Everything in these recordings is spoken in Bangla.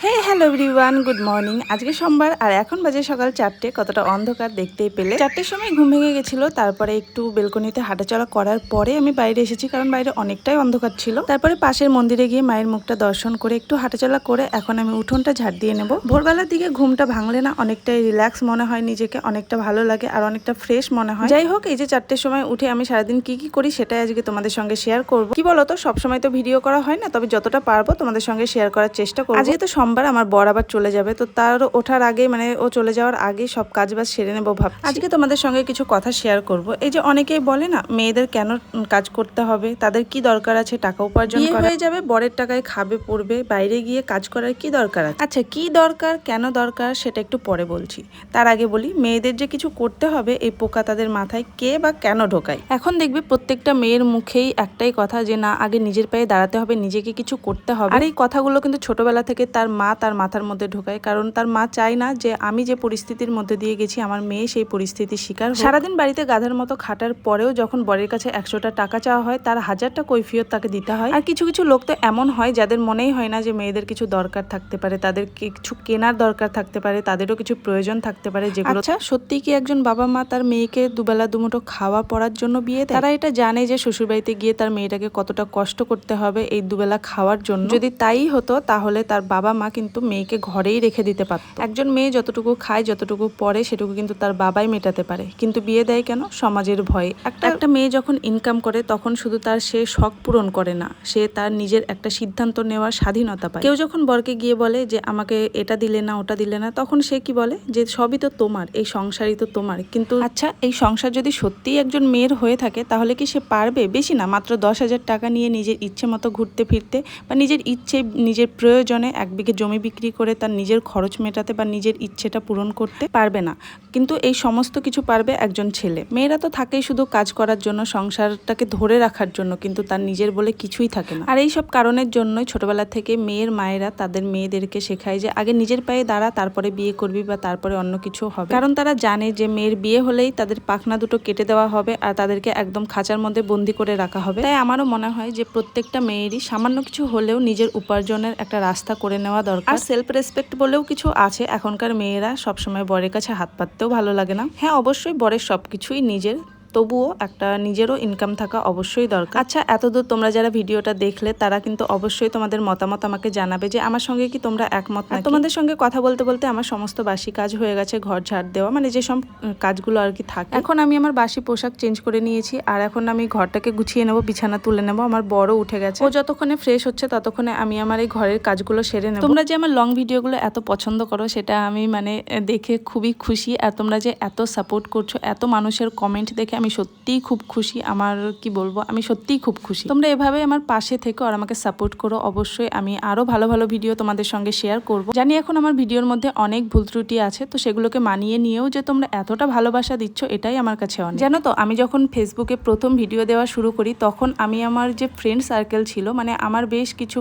Hello everyone, good morning. আজকে সোমবার আর এখন বাজে সকাল 4টে। কতটা অন্ধকার দেখতেই পেলে। 4টের সময় ঘুম ভেঙে গেছিলো, তারপরে একটু বেলকনিতে হাঁটাচলা করার পরে আমি বাইরে এসেছি, কারণ বাইরে অনেকটাই অন্ধকার ছিল। তারপরে পাশের মন্দিরে গিয়ে মায়ের মুখটা দর্শন করে একটু হাঁটাচলা করে এখন আমি উঠোনটা ঝাড় দিয়ে নেব। ভোরবেলার দিকে ঘুমটা ভাঙলে না অনেকটাই রিল্যাক্স মনে হয়, নিজেকে অনেকটা ভালো লাগে আর অনেকটা ফ্রেশ মনে হয়। যাই হোক, এই যে 4টের সময় উঠে আমি সারাদিন কি করি সেটাই আজকে তোমাদের সঙ্গে শেয়ার করবো। কি বলতো, সবসময় তো ভিডিও করা হয় না, তবে যতটা পারবো তোমাদের সঙ্গে শেয়ার করার চেষ্টা করবো। আজকে তো সোমবার, আমার বর আবার চলে যাবে, তো তার ওঠার আগে মানে ও চলে যাওয়ার আগে সব কাজ বাজ সেরে নেবো ভাবছি। আজকে তোমাদের সঙ্গে কিছু কথা শেয়ার করব। এই যে অনেকেই বলে না, মেয়েদের কেন কাজ করতে হবে, তাদের কি দরকার আছে টাকা উপার্জন করা, হয়ে যাবে বরের টাকায় খাবে পড়বে, বাইরে গিয়ে কাজ করার কি দরকার আছে? আচ্ছা, কি দরকার কেন দরকার সেটা একটু পরে বলছি। তার আগে বলি, মেয়েদের যে কিছু করতে হবে এই পোকা তাদের মাথায় কে বা কেন ঢোকায়। এখন দেখবে প্রত্যেকটা মেয়ের মুখেই একটাই কথা, যে না, আগে নিজের পায়ে দাঁড়াতে হবে, নিজেকে কিছু করতে হবে। আর এই কথাগুলো কিন্তু ছোটবেলা থেকে তার মা তার মাথার মধ্যে ঢোকায়, কারণ তার মা চায় না যে আমি যে পরিস্থিতির মধ্যে দিয়ে গেছি আমার মেয়ে সেই পরিস্থিতির শিকার হোক। সারাদিন বাড়িতে গাধার মতো খাটার পরেও যখন বরের কাছে 100টা টাকা চাওয়া হয়, তার 1000টা কৈফিয়ত তাকে দিতে হয়। আর কিছু কিছু লোক তো এমন হয় যাদের মনেই হয় না যে মেয়েদের কিছু দরকার থাকতে পারে, তাদের কিছু কেনার দরকার থাকতে পারে, তাদেরও কিছু প্রয়োজন থাকতে পারে, যেগুলো আচ্ছা সত্যি কি একজন বাবা মা তার মেয়েকে দুবেলা দুমুঠো খাওয়া পড়ার জন্য বিয়ে দেয়? তারা এটা জানে যে শ্বশুরবাড়িতে গিয়ে তার মেয়েটাকে কতটা কষ্ট করতে হবে এই দুবেলা খাওয়ার জন্য। যদি তাই হতো তাহলে তার বাবা মা কিন্তু মেয়েকে ঘরেই রেখে দিতে পারত। একজন মেয়ে যতটুকু খায়, যতটুকু পরে, সেটুকু কিন্তু তার বাবাই মেটাতে পারে, কিন্তু বিয়ে দেয় কেন? সমাজের ভয়ে। একটা মেয়ে যখন ইনকাম করে তখন শুধু তার সে শখ পূরণ করে না, সে তার নিজের একটা সিদ্ধান্ত নেওয়ার স্বাধীনতা পায়। কেউ যখন বরকে গিয়ে বলে যে আমাকে এটা দিলে না ওটা দিলে না, তখন সে কি বলে যে সবই তো তোমার, এই সংসারই তো তোমার। কিন্তু আচ্ছা, এই সংসার যদি সত্যিই একজন মেয়ের হয়ে থাকে তাহলে কি সে পারবে বেশি না মাত্র 10,000 টাকা নিয়ে নিজের ইচ্ছে মতো ঘুরতে ফিরতে, বা নিজের ইচ্ছে নিজের প্রয়োজনে 1 বিঘে জমি বিক্রি করে তার নিজের খরচ মেটাতে বা নিজের ইচ্ছেটা পূরণ করতে? পারবে না। কিন্তু এই সমস্ত কিছু পারবে একজন ছেলে। মেয়েরা তো থাকেই শুধু কাজ করার জন্য, সংসারটাকে ধরে রাখার জন্য, কিন্তু তার নিজের বলে কিছুই থাকে না। আর এই সব কারণের জন্যই ছোটবেলা থেকে মেয়ের মায়েরা তাদের মেয়েদেরকে শেখায় যে আগে নিজের পায়ে দাঁড়া, তারপরে বিয়ে করবি বা তারপরে অন্য কিছু হবে। কারণ তারা জানে যে মেয়ের বিয়ে হলেই তাদের পাখনা দুটো কেটে দেওয়া হবে আর তাদেরকে একদম খাঁচার মধ্যে বন্দি করে রাখা হবে। তাই আমারও মনে হয় যে প্রত্যেকটা মেয়েরই সামান্য কিছু হলেও নিজের উপার্জনের একটা রাস্তা করে নেওয়া দরকার। আর সেলফ রেসপেক্ট বলেও কিছু আছে। এখনকার মেয়েরা সবসময় বরের কাছে হাত পাততেও ভালো লাগে না। হ্যাঁ, অবশ্যই বরের সবকিছুই নিজের, তবুও একটা নিজেরও ইনকাম থাকা অবশ্যই দরকার। আচ্ছা, এতদূর তোমরা যারা ভিডিওটা দেখলে তারা কিন্তু অবশ্যই তোমাদের মতামত আমাকে জানাবে যে আমার সঙ্গে কি তোমরা একমত নাকি। তোমাদের সঙ্গে কথা বলতে বলতে আমার সমস্ত বাসি কাজ হয়ে গেছে, ঘর ঝাড় দেওয়া, মানে যেসব কাজগুলো আর কি থাকে। এখন আমি আমার বাসি পোশাক চেঞ্জ করে নিয়েছি আর এখন আমি ঘরটাকে গুছিয়ে নেবো, বিছানা তুলে নেবো। আমার বড় উঠে গেছে, ও যতক্ষণে ফ্রেশ হচ্ছে ততক্ষণে আমি আমার এই ঘরের কাজগুলো সেরে নেবো। তোমরা যে আমার লং ভিডিওগুলো এত পছন্দ করো সেটা আমি মানে দেখে খুবই খুশি। আর তোমরা যে এত সাপোর্ট করছো, এত মানুষের কমেন্ট দেখে আমি সত্যিই খুব খুশি। আমার কি বলবো, আমি সত্যিই খুব খুশি। তোমরা এভাবে আমার পাশে থেকো আর আমাকে সাপোর্ট করো। অবশ্যই আমি আরো ভালো ভালো ভিডিও তোমাদের সঙ্গে শেয়ার করব। জানি এখন আমার ভিডিওর মধ্যে অনেক ভুল ত্রুটি আছে, তো সেগুলোকে মানিয়ে নিয়েও যে তোমরা এতটা ভালোবাসা দিচ্ছ এটাই আমার কাছে অনেক। জানো তো, আমি যখন ফেসবুকে প্রথম ভিডিও দেওয়া শুরু করি তখন আমি আমার যে ফ্রেন্ড সার্কেল ছিল, মানে আমার বেশ কিছু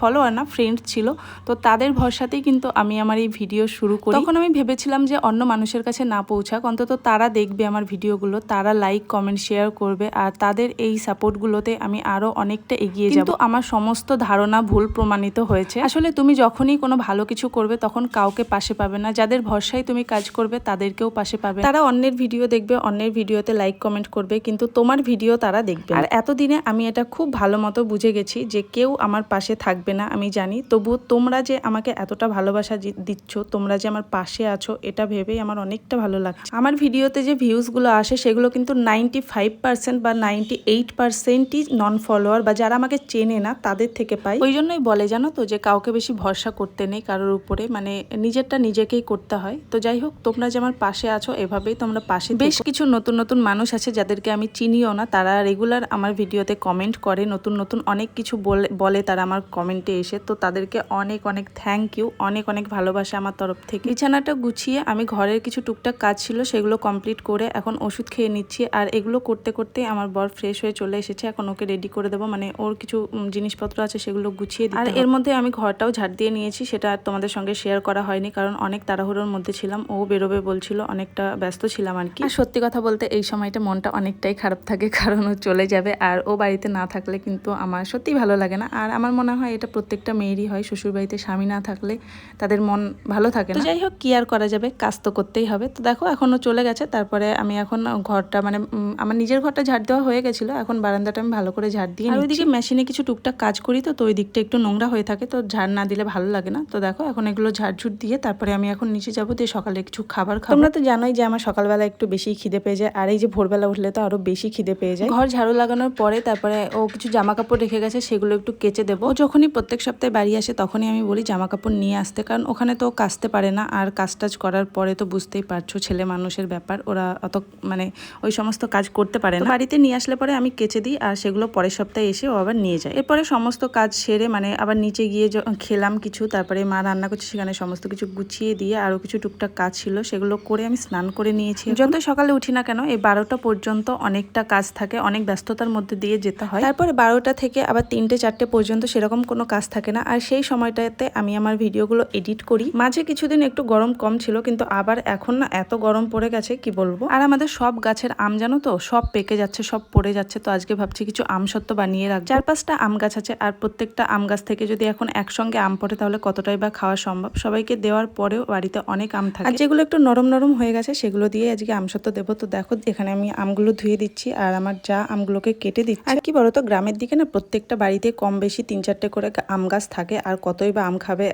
ফলোয়ার না, ফ্রেন্ড ছিল, তো তাদের ভরসাতেই কিন্তু আমি আমার এই ভিডিও শুরু করি। তখন আমি ভেবেছিলাম যে অন্য মানুষের কাছে না পৌঁছাক, অন্তত তারা দেখবে আমার ভিডিওগুলো, তারা লাইক কমেন্ট শেয়ার করবে, আর তাদের এই সাপোর্টগুলোতে আমি আরো অনেকটা এগিয়ে যাব। কিন্তু আমার সমস্ত ধারণা ভুল প্রমাণিত হয়েছে। আসলে তুমি যখনই কোনো ভালো কিছু করবে তখন কাউকে পাশে পাবে না, যাদের ভরসায় তুমি কাজ করবে তাদেরকেও পাশে পাবে। তারা অন্যের ভিডিও দেখবে, অন্যের ভিডিওতে লাইক কমেন্ট করবে, কিন্তু তোমার ভিডিও তারা দেখবে। আর এতদিনে আমি এটা খুব ভালো মতো বুঝে গেছি যে কেউ আমার পাশে থাকবে না, আমি জানি। তবুও তোমরা যে আমাকে এতটা ভালোবাসা দিচ্ছ, তোমরা যে আমার পাশে আছো, এটা ভেবেই আমার অনেকটা ভালো লাগছে। আমার ভিডিওতে যে ভিউজগুলো আসে সেগুলো কিন্তু 95% বা 98%ই নন ফলোয়ার বা যারা আমাকে চেনে না তাদের থেকে পাই। ওই জন্যই বলে, জানো তো, যে কাউকে বেশি ভরসা করতে নেই কারোর উপরে, মানে নিজেরটা নিজেকেই করতে হয়। তো যাই হোক, তোমরা যে আমার পাশে আছো এভাবেই তোমরা পাশে। বেশ কিছু নতুন নতুন মানুষ আছে যাদেরকে আমি চিনিও না, তারা রেগুলার আমার ভিডিওতে কমেন্ট করে, নতুন নতুন অনেক কিছু বলে তারা আমার কমেন্টে এসে। তো তাদেরকে অনেক অনেক থ্যাংক ইউ, অনেক অনেক ভালোবাসা আমার তরফ থেকে। বিছানাটা গুছিয়ে আমি ঘরের কিছু টুকটাক কাজ ছিল সেগুলো কমপ্লিট করে এখন ওষুধ খেয়ে নিচ্ছি। নিচ্ছি। আর এগুলো করতে করতে আমার বর ফ্রেশ হয়ে চলে এসেছে। এখন ওকে রেডি করে দেবো, মানে ওর কিছু জিনিসপত্র আছে সেগুলো গুছিয়ে দিই। আর এর মধ্যে আমি ঘরটাও ঝাড় দিয়ে নিয়েছি, সেটা আর তোমাদের সঙ্গে শেয়ার করা হয়নি কারণ অনেক তাড়াহুড়োর মধ্যে ছিলাম। ও বেরোবে বলছিল, অনেকটা ব্যস্ত ছিলাম আর কি। আর সত্যি কথা বলতে এই সময়টা মনটা অনেকটাই খারাপ থাকে কারণ ও চলে যাবে আর ও বাড়িতে না থাকলে কিন্তু আমার সত্যি ভালো লাগে না। আর আমার মনে হয় এটা প্রত্যেকটা মেয়েরই হয়, শ্বশুর বাড়িতে স্বামী না থাকলে তাদের মন ভালো থাকে না। যাই হোক, কি আর করা যাবে, কাজ তো করতেই হবে। তো দেখো এখনও চলে গেছে। তারপরে আমি এখন ঘরটা মানে আমার নিজের ঘরটা ঝাড় দেওয়া হয়ে গেছিলো, এখন বারান্দাটা আমি ভালো করে ঝাড় দিয়ে। আর ওইদিকে মেশিনে কিছু টুকটাক কাজ করি, তো ওই দিকটা একটু নোংরা হয়ে থাকে, তো ঝাড় না দিলে ভালো লাগে না। তো দেখো এখন এগুলো ঝাড়ঝুট দিয়ে তারপরে আমি এখন নিচে যাবো, দিয়ে সকালে কিছু খাবার খাবো। তোমরা তো জানোই যে আমার সকালবেলা একটু বেশি খিদে পেয়ে যায়, আর এই যে ভোরবেলা উঠলে তো আরো বেশি খিদে পেয়ে যায়। ঘর ঝাড়ু লাগানোর পরে তারপরে ও কিছু জামা কাপড় রেখে গেছে, সেগুলো একটু কেচে দেবো। যখনই প্রত্যেক সপ্তাহে বাড়ি আসে তখনই আমি বলি জামা কাপড় নিয়ে আসতে, কারণ ওখানে তো কাচতে পারে না। আর কাজ টাজ করার পরে তো বুঝতেই পারছো ছেলে মানুষের ব্যাপার, ওরা অত মানে ওই সমস্ত কাজ করতে পারে না। বাড়িতে নিয়ে আসলে পরে আমি কেচে দিই, আর সেগুলো পরের সপ্তাহে এসে ও আবার নিয়ে যায়। এরপরে সমস্ত কাজ সেরে মানে আবার নিচে গিয়ে খেলাম কিছু, তারপরে মা রান্না করছে সেখানে সমস্ত কিছু গুছিয়ে দিয়ে আরও কিছু টুকটাক কাজ ছিল সেগুলো করে আমি স্নান করে নিয়েছি। যতই সকালে উঠি না কেন এই 12টা পর্যন্ত অনেকটা কাজ থাকে, অনেক ব্যস্ততার মধ্যে দিয়ে যেতে হয়। তারপরে 12টা থেকে আবার 3টে 4টে পর্যন্ত সেরকম কোনো কাজ থাকে না। আর সেই সময়টাতে আমি আমার ভিডিওগুলো এডিট করি। মাঝে কিছুদিন একটু গরম কম ছিল, কিন্তু আবার এখন না এত গরম পড়ে গেছে কি বলবো। আর আমাদের সব গাছের আম জানো তো সব পেকে যাচ্ছে, সব পড়ে যাচ্ছে। তো আজকে ভাবছি কিছু আম সত্ত্ব বানিয়ে রাখবো। 4-5টা আম গাছ আছে, আর প্রত্যেকটা আম গাছ থেকে যদি এখন একসঙ্গে আম পড়ে তাহলে কতটাই বা খাওয়া সম্ভব। সবাইকে দেওয়ার পরেও বাড়িতে অনেক আম থাকে, আর যেগুলো একটু নরম নরম হয়ে গেছে সেগুলো দিয়ে আজকে আম সত্ত্ব দেবো। তো দেখো এখানে আমি আমগুলো ধুয়ে দিচ্ছি, আর আমার যা আমগুলোকে কেটে দিচ্ছি। আর কি বলতো, গ্রামের দিকে না প্রত্যেকটা বাড়িতে কম বেশি 3-4টে করে আম গাছ থাকে, আর কতই বা আম খাবে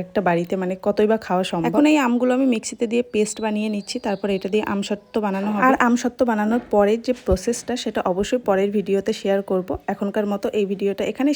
একটা বাড়িতে, মানে কতই বা খাওয়া সম্ভব। এখন এই আমগুলো আমি মিক্সিতে দিয়ে পেস্ট বানিয়ে নিচ্ছি, তারপরে এটা দিয়ে আম সত্ত্ব বানানো হবে। আর আম সত্ত্ব বানানোর পরের যে প্রসেসটা সেটা অবশ্যই পরের ভিডিওতে শেয়ার করব। এখনকার মতো এই ভিডিওটা এখানে